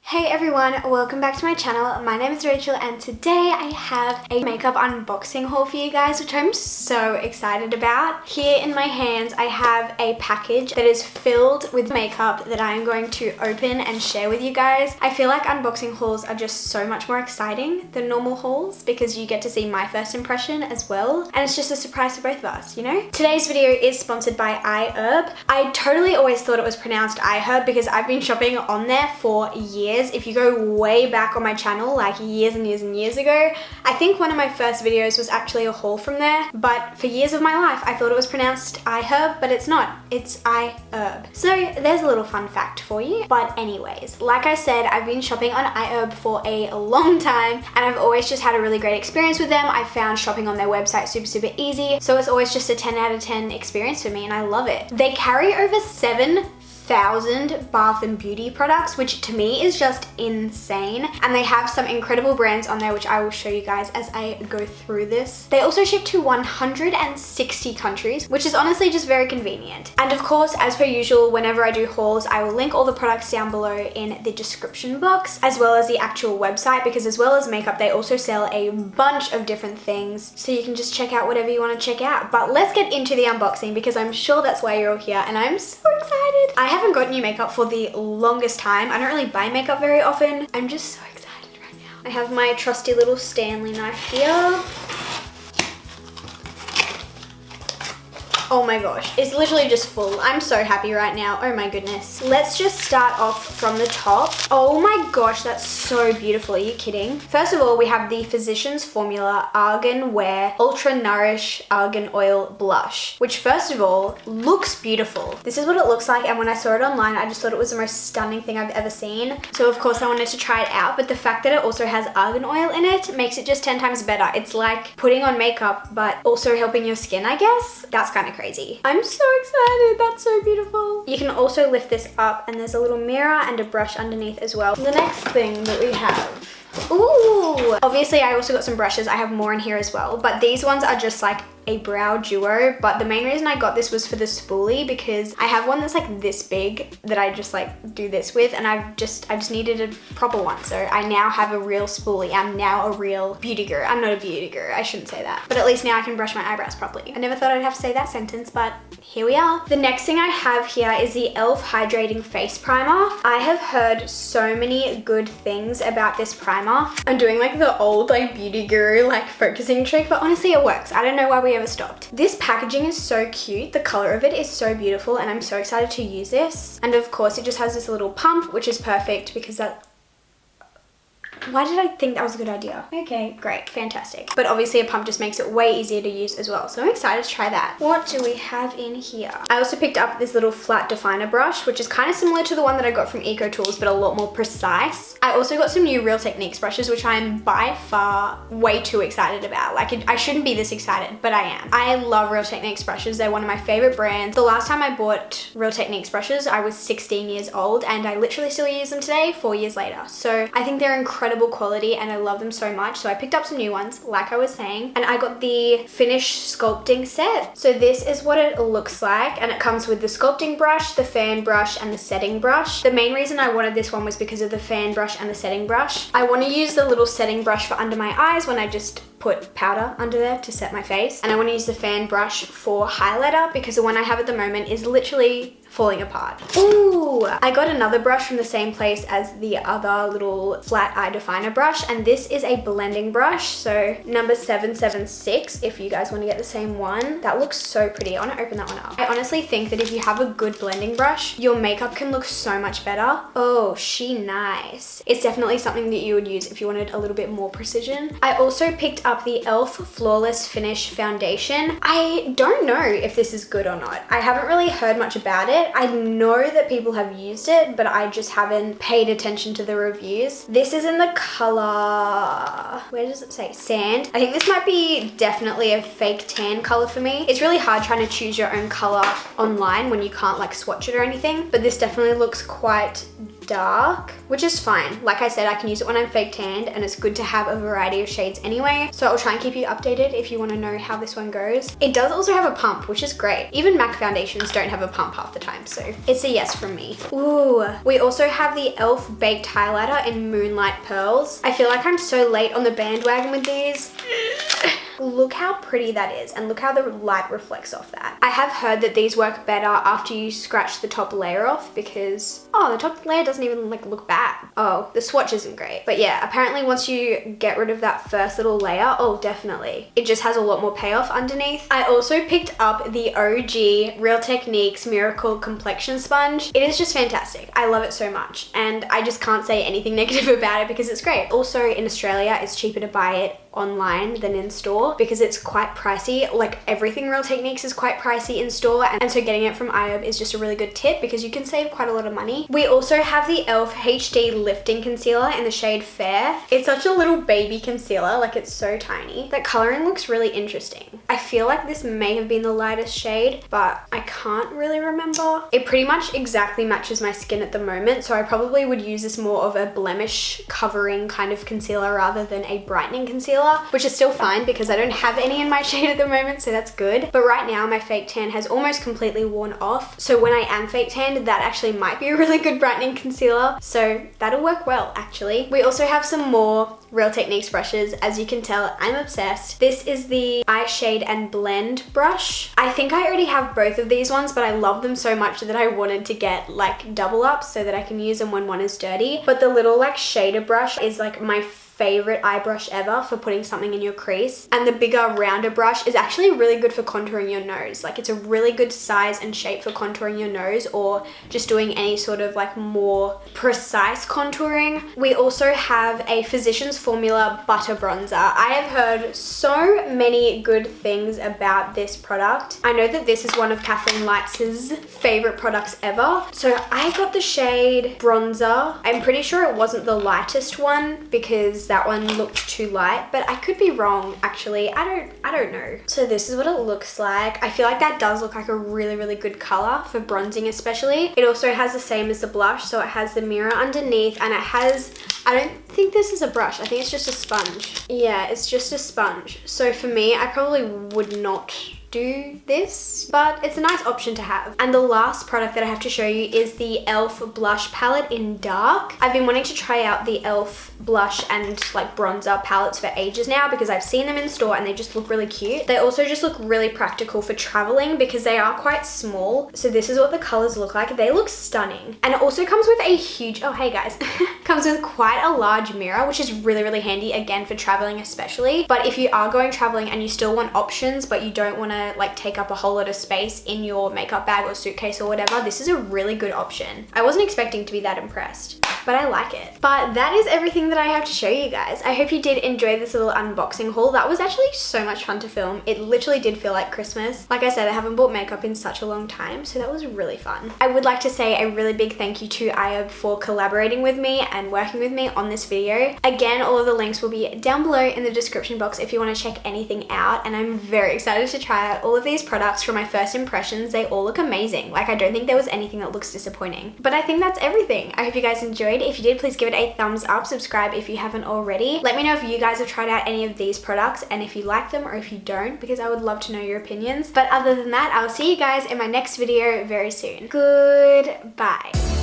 Hey everyone, welcome back to my channel. My name is Rachel and today I have a makeup unboxing haul for you guys, which I'm so excited about. Here in my hands I have a package that is filled with makeup that I'm going to open and share with you guys. I feel like unboxing hauls are just so much more exciting than normal hauls because you get to see my first impression as well, and it's just a surprise for both of us, you know? Today's video is sponsored by iHerb. I totally always thought it was pronounced iHerb because I've been shopping on there for years. If you go way back on my channel, like years and years and years ago, I think one of my first videos was actually a haul from there, but for years of my life I thought it was pronounced iHerb, but it's not. It's iHerb. So there's a little fun fact for you. But anyways, like I said, I've been shopping on iHerb for a long time and I've always just had a really great experience with them. I found shopping on their website super easy, so it's always just a 10 out of 10 experience for me and I love it. They carry over 7,000 bath and beauty products, which to me is just insane, and they have some incredible brands on there which I will show you guys as I go through this. They also ship to 160 countries, which is honestly just very convenient. And of course, as per usual, whenever I do hauls, I will link all the products down below in the description box, as well as the actual website, because as well as makeup they also sell a bunch of different things, so you can just check out whatever you want to check out. But let's get into the unboxing because I'm sure that's why you're all here and I'm so excited. I haven't got new makeup for the longest time. I don't really buy makeup very often. I'm just so excited right now. I have my trusty little Stanley knife here. Oh my gosh, it's literally just full. I'm so happy right now. Oh my goodness. Let's just start off from the top. Oh my gosh, that's so beautiful. Are you kidding? First of all, we have the Physicians Formula Argan Wear Ultra Nourish Argan Oil Blush, which first of all looks beautiful. This is what it looks like, and when I saw it online, I just thought it was the most stunning thing I've ever seen. So of course I wanted to try it out, but the fact that it also has argan oil in it makes it just 10 times better. It's like putting on makeup, but also helping your skin, I guess. That's kind of crazy. I'm so excited. That's so beautiful. You can also lift this up and there's a little mirror and a brush underneath as well. The next thing that we have, ooh, obviously I also got some brushes. I have more in here as well, but these ones are just like a brow duo. But the main reason I got this was for the spoolie, because I have one that's like this big that I just like do this with, and I just needed a proper one. So I now have a real spoolie. I'm now a real beauty guru. I'm not a beauty guru, I shouldn't say that, but at least now I can brush my eyebrows properly. I never thought I'd have to say that sentence, but here we are. The next thing I have here is the e.l.f. Hydrating Face Primer. I have heard so many good things about this primer. I'm doing like the old like beauty guru like focusing trick, but honestly it works. I don't know why we ever stopped. This packaging is so cute. The color of it is so beautiful and I'm so excited to use this. And of course it just has this little pump, which is perfect because that... Why did I think that was a good idea? Okay, great, fantastic. But obviously a pump just makes it way easier to use as well. So I'm excited to try that. What do we have in here? I also picked up this little flat definer brush, which is kind of similar to the one that I got from Eco Tools, but a lot more precise. I also got some new Real Techniques brushes, which I'm by far way too excited about. Like I shouldn't be this excited, but I am. I love Real Techniques brushes. They're one of my favorite brands. The last time I bought Real Techniques brushes, I was 16 years old and I literally still use them today, 4 years later. So I think they're incredible quality and I love them so much. So I picked up some new ones, like I was saying, and I got the Finish Sculpting set. So this is what it looks like, and it comes with the sculpting brush, the fan brush, and the setting brush. The main reason I wanted this one was because of the fan brush and the setting brush. I want to use the little setting brush for under my eyes when I just put powder under there to set my face, and I want to use the fan brush for highlighter because the one I have at the moment is literally falling apart. Ooh, I got another brush from the same place as the other little flat eye definer brush, and this is a blending brush, so number 776 if you guys want to get the same one. That looks so pretty. I want to open that one up. I honestly think that if you have a good blending brush, your makeup can look so much better. Oh, she nice. It's definitely something that you would use if you wanted a little bit more precision. I also picked up the e.l.f. Flawless Finish Foundation. I don't know if this is good or not. I haven't really heard much about it. I know that people have used it, but I just haven't paid attention to the reviews. This is in the color, where does it say? Sand. I think this might be definitely a fake tan color for me. It's really hard trying to choose your own color online when you can't like swatch it or anything, but this definitely looks quite dark, which is fine. Like I said, I can use it when I'm fake tanned, and it's good to have a variety of shades anyway. So I'll try and keep you updated if you want to know how this one goes. It does also have a pump, which is great. Even MAC foundations don't have a pump half the time, so it's a yes from me. Ooh, we also have the e.l.f. Baked Highlighter in Moonlight Pearls. I feel like I'm so late on the bandwagon with these. Look how pretty that is, and look how the light reflects off that. I have heard that these work better after you scratch the top layer off because, oh, the top layer doesn't even like look bad. Oh, the swatch isn't great. But yeah, apparently once you get rid of that first little layer, oh, definitely. It just has a lot more payoff underneath. I also picked up the OG Real Techniques Miracle Complexion Sponge. It is just fantastic. I love it so much, and I just can't say anything negative about it because it's great. Also in Australia, it's cheaper to buy it online than in store because it's quite pricey. Like everything Real Techniques is quite pricey in store, and so getting it from iHerb is just a really good tip because you can save quite a lot of money. We also have the e.l.f. HD Lifting Concealer in the shade Fair. It's such a little baby concealer, like it's so tiny. That coloring looks really interesting. I feel like this may have been the lightest shade, but I can't really remember. It pretty much exactly matches my skin at the moment, so I probably would use this more of a blemish covering kind of concealer rather than a brightening concealer, which is still fine because I don't have any in my shade at the moment, so that's good. But right now my fake tan has almost completely worn off, so when I am fake tanned, that actually might be a really good brightening concealer, so that'll work well actually. We also have some more Real Techniques brushes. As you can tell, I'm obsessed. This is the Eye Shade and Blend brush. I think I already have both of these ones, but I love them so much that I wanted to get like double ups so that I can use them when one is dirty. But the little like shader brush is like my favorite eye brush ever for putting something in your crease, and the bigger rounder brush is actually really good for contouring your nose. Like it's a really good size and shape for contouring your nose or just doing any sort of like more precise contouring. We also have a Physicians Formula Butter Bronzer. I have heard so many good things about this product. I know that this is one of Kathleen Lights's favorite products ever, so I got the shade Bronzer. I'm pretty sure it wasn't the lightest one because that one looked too light, but I could be wrong actually. I don't know. So this is what it looks like. I feel like that does look like a really good color for bronzing especially. It also has the same as the blush, so it has the mirror underneath, and it has, I don't think this is a brush, I think it's just a sponge. Yeah, it's just a sponge. So for me, I probably would not do this, but it's a nice option to have. And the last product that I have to show you is the e.l.f. blush palette in dark. I've been wanting to try out the e.l.f. blush and like bronzer palettes for ages now because I've seen them in store and they just look really cute. They also just look really practical for traveling because they are quite small. So this is what the colors look like. They look stunning. And it also comes with a huge, oh hey guys, comes with quite a large mirror, which is really handy again for traveling especially. But if you are going traveling and you still want options but you don't want to like take up a whole lot of space in your makeup bag or suitcase or whatever, this is a really good option. I wasn't expecting to be that impressed, but I like it. But that is everything that I have to show you guys. I hope you did enjoy this little unboxing haul. That was actually so much fun to film. It literally did feel like Christmas. Like I said, I haven't bought makeup in such a long time, so that was really fun. I would like to say a really big thank you to iHerb for collaborating with me and working with me on this video. Again, all of the links will be down below in the description box if you want to check anything out, and I'm very excited to try out all of these products. From my first impressions, they all look amazing. Like I don't think there was anything that looks disappointing. But I think that's everything. I hope you guys enjoyed. If you did, please give it a thumbs up, subscribe if you haven't already. Let me know if you guys have tried out any of these products and if you like them or if you don't, because I would love to know your opinions. But other than that, I'll see you guys in my next video very soon. Goodbye.